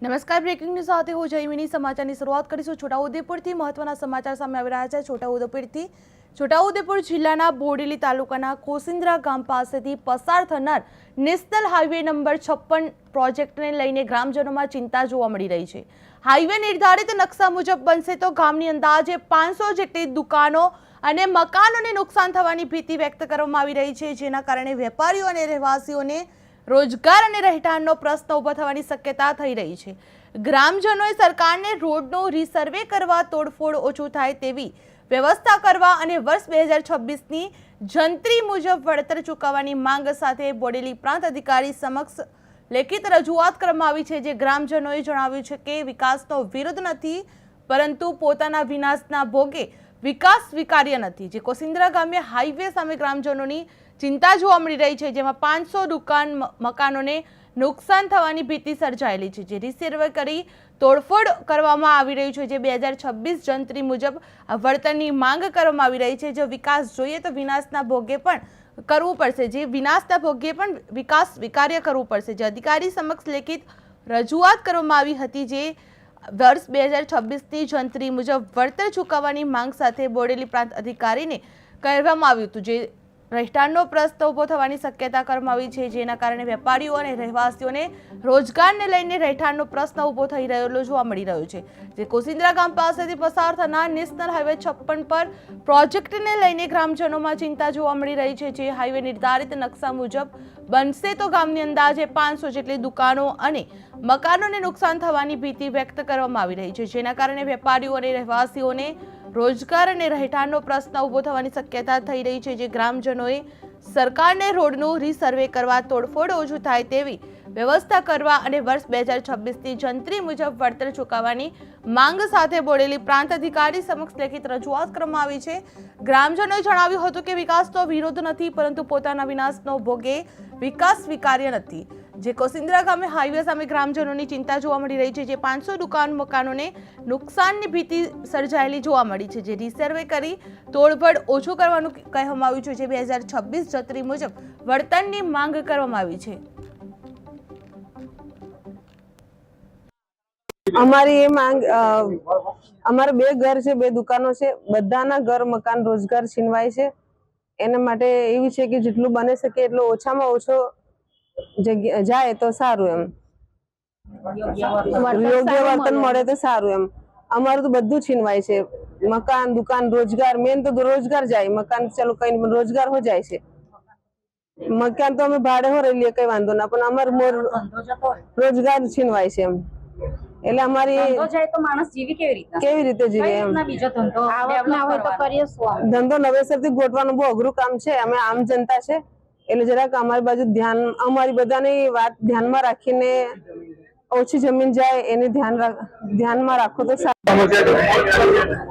નમસ્કાર, breaking news સાથે હું જયમિની સમાચારની શરૂઆત કરીશું। છોટાઉદેપુરથી મહત્વના સમાચાર સામે આવી રહ્યા છે। છોટાઉદેપુર જિલ્લાના બોડેલી તાલુકાના કોસિન્દ્રા ગામ પાસેથી પસાર થનાર નેશનલ હાઈવે નંબર 56 પ્રોજેક્ટને લઈને ગ્રામજનોમાં ચિંતા જોવા મળી રહી છે। હાઈવે નિર્ધારિત નકશા મુજબ બનશે તો ગામની અંદાજે 500 જેટલી દુકાનો અને મકાનોને નુકસાન થવાની ભીતિ વ્યક્ત કરવામાં આવી રહી છે, જેના કારણે વેપારીઓ અને રહેવાસીઓને રોજગાર અને રહેઠાણનો પ્રશ્ન ઉભો થવાની શક્યતા થઈ રહી છે। ગ્રામજનોએ સરકારને રોડનો રીસર્વે કરવા, તોડફોડ ઓછું થાય તેવી વ્યવસ્થા કરવા અને વર્ષ 2026ની જંત્રી મુજબ વળતર ચૂકવવાની માંગ સાથે બોડેલી પ્રાંત અધિકારી સમક્ષ લેખિત રજૂઆત કરવામાં આવી છે। જે ગ્રામજનોએ જણાવ્યું છે કે વિકાસનો વિરોધ નથી, પરંતુ પોતાના વિનાશના ભોગે વિકાસ સ્વીકાર્ય નથી। જે કોસિન્દ્રા ગામે હાઈવે સામે ગ્રામજનોની ચિંતા જોવા મળી રહી છે, જેમાં 500 દુકાન મકાનોને નુકસાન થવાની ભીતિ સર્જાયેલી છે, જે રીસર્વે કરી તોડફોડ કરવામાં આવી રહ્યું છે। જે 2026 જંત્રી મુજબ વળતરની માંગ કરવામાં આવી રહી છે। જો વિકાસ જોઈએ તો વિનાશના ભોગે પણ કરવું પડશે, જે વિનાશના ભોગે પણ વિકાસ સ્વીકાર્ય કરવું પડશે। જે અધિકારી સમક્ષ લેખિત રજૂઆત કરવામાં આવી હતી, જે વર્ષ 2026ની જંત્રી મુજબ વળતર ચૂકવવાની માંગ સાથે બોડેલી પ્રાંત અધિકારીને કહેવામાં આવ્યું હતું। જે રહેઠાણનો પ્રશ્ન ઉભો થવાની શક્યતા કરવામાં આવી છે, જેના કારણે વેપારીઓ અને રહેવાસીઓને રોજગારને લઈને રહેઠાણનો પ્રશ્ન ઉભો થઈ રહેલો જોવા મળી રહ્યો છે। જે કોસિન્દ્રા ગામ પાસેથી પસાર થનાર નેશનલ હાઈવે 56 પર પ્રોજેક્ટને લઈને ગ્રામજનોમાં ચિંતા જોવા મળી રહી છે। જે હાઈવે નિર્ધારિત નકશા મુજબ બનશે તો ગામની અંદાજે 500 જેટલી દુકાનો અને મકાનોને નુકસાન થવાની ભીતિ વ્યક્ત કરવામાં આવી રહી છે, જેના કારણે વેપારીઓ અને રહેવાસીઓને રોજગાર અને રહેઠાણનો પ્રશ્ન ઉભો થવાની શક્યતા થઈ રહી છે। જે ગ્રામજનોએ સરકારને રોડનું રીસર્વે કરવા, તોડફોડ ઓછું થાય તેવી વ્યવસ્થા કરવા અને વર્ષ 2026ની જંત્રી મુજબ વળતર ચૂકવવાની માંગ સાથે બોડેલી પ્રાંત અધિકારી સમક્ષ લેખિત રજૂઆત કરવામાં આવી છે। ગ્રામજનોએ જણાવ્યું હતું કે વિકાસનો વિરોધ નથી, પરંતુ પોતાના વિનાશનો ભોગે વિકાસ સ્વીકાર્ય નથી। જે કોસિન્દ્રા ગામે હાઈવે સામે ગ્રામજનોની ચિંતા જોવા મળી રહી છે, જે 500 દુકાન મકાનોને નુકસાનની ભીતિ સર્જાયેલી જોવા મળી છે। જે રીસર્વે કરી તોડફોડ ઓછું કરવાનું કહેવામાં આવ્યું છે। જે 2026 જંત્રી મુજબ વળતરની માંગ કરવામાં આવી છે। અમારી એ માંગ અમારે 2 ઘર છે, 2 દુકાનો છે, બધાના ઘર મકાન રોજગાર છીનવાય છે। એના માટે એવું છે કે જેટલું બને શકે એટલો ઓછામાં ઓછો જગ્યા જાય તો સારું, એમ યોગ્ય વર્તન મળે તો સારું। એમ અમારું તો બધું છીનવાય છે, મકાન, દુકાન, રોજગાર। મેન તો રોજગાર જાય, મકાન ચાલો કઈ રોજગાર હો જાય છે। મકાન તો અમે ભાડે હો રહી લઈએ, કઈ વાંધો ના, પણ અમારું રોજગાર છીનવાય છે। એમ એટલે અમારી કેવી રીતે જીવે, એમ ધંધો નવેસરથી ગોઠવાનું બહુ અઘરું કામ છે। અમે આમ જનતા છે, એટલે જરાક અમારી બાજુ અમારી બધાની વાત ધ્યાનમાં રાખીને ઓછી જમીન જાય એની ધ્યાનમાં રાખો તો સારું।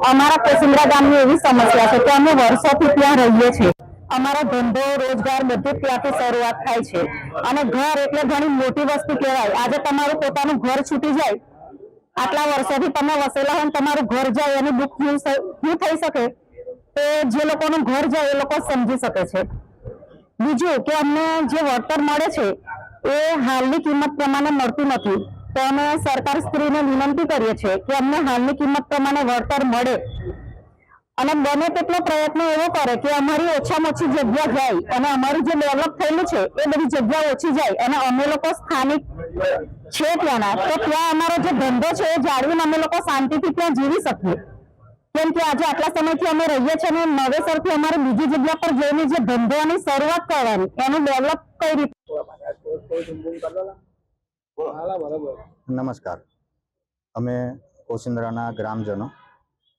અમારા કોસિન્દ્રા ગામની એવી સમસ્યા છે કે અમે વર્ષોથી ત્યાં રહીએ છીએ। અમારો ધંધો, રોજગાર બધું ત્યાંથી શરૂઆત થાય છે, અને ઘર એટલે ઘણી મોટી વસ્તુ કહેવાય। આજે તમારું પોતાનું ઘર છૂટી જાય, આટલા વર્ષોથી તમે વસેલા હોય, તમારું ઘર જાય એનું દુઃખ શું થઈ શકે, તો જે લોકોનું ઘર જાય એ લોકો સમજી શકે છે। બીજું કે અમને જે વળતર મળે છે એ હાલની કિંમત પ્રમાણે મળતું નથી, તો અમે સરકાર શ્રીને વિનંતી કરીએ છીએ કે અમને હાલની કિંમત પ્રમાણે વળતર મળે, અને બને તેટલો પ્રયત્ન એવો કરે કે અમારી ઓછામાં ઓછી જગ્યા જાય, અને અમારું જે ડેવલપ થયેલું છે એ બધી જગ્યા ઓછી જાય, અને અમે લોકો સ્થાનિક છે ત્યાંના, તો ત્યાં અમારો જે ધંધો છે એ જાળવીને અમે લોકો શાંતિથી ત્યાં જીવી શકીએ। કેમ કે આજે આટલા સમયથી અમે રહીએ છીએ, અને નવેસરથી અમારે બીજી જગ્યા પર જઈને જે ધંધોની શરૂઆત કરવાની, એનું ડેવલપ કઈ રીતે। નમસ્કાર, અમે કોસિન્દ્રાના ગ્રામજનો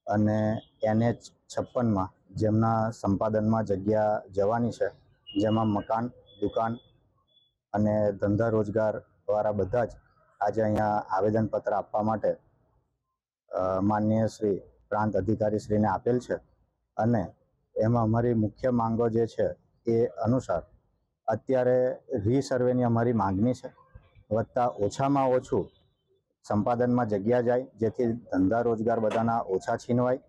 અને NH56માં જેમના સંપાદનમાં જગ્યા જવાની છે, જેમાં મકાન, દુકાન અને ધંધા રોજગાર વાળા બધા જ આજે અહીંયા આવેદનપત્ર આપવા માટે માનનીય શ્રી પ્રાંત અધિકારી શ્રીને આપેલ છે। અને એમાં અમારી મુખ્ય માંગો જે છે એ અનુસાર અત્યારે રીસર્વેની અમારી માંગણી છે, વત્તા ઓછામાં ઓછું સંપાદનમાં જગ્યા જાય, જેથી ધંધા રોજગાર બધાના ઓછા છીનવાય,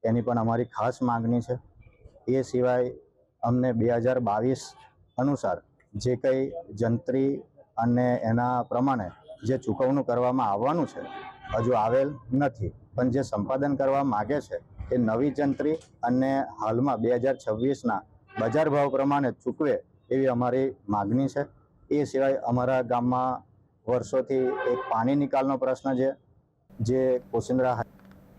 એની પણ અમારી ખાસ માંગણી છે। એ સિવાય અમને 2022 અનુસાર જે કંઈ જંત્રી અને એના પ્રમાણે જે ચૂકવણું કરવામાં આવવાનું છે હજુ આવેલ નથી, પણ જે સંપાદન કરવા માગે છે એ નવી જંત્રી અને હાલમાં 2026ના બજાર ભાવ પ્રમાણે ચૂકવે એવી અમારી માગણી છે. એ સિવાય અમારા ગામમાં વર્ષોથી એક પાણી નિકાલનો પ્રશ્ન છે, જે કોસિન્દ્રા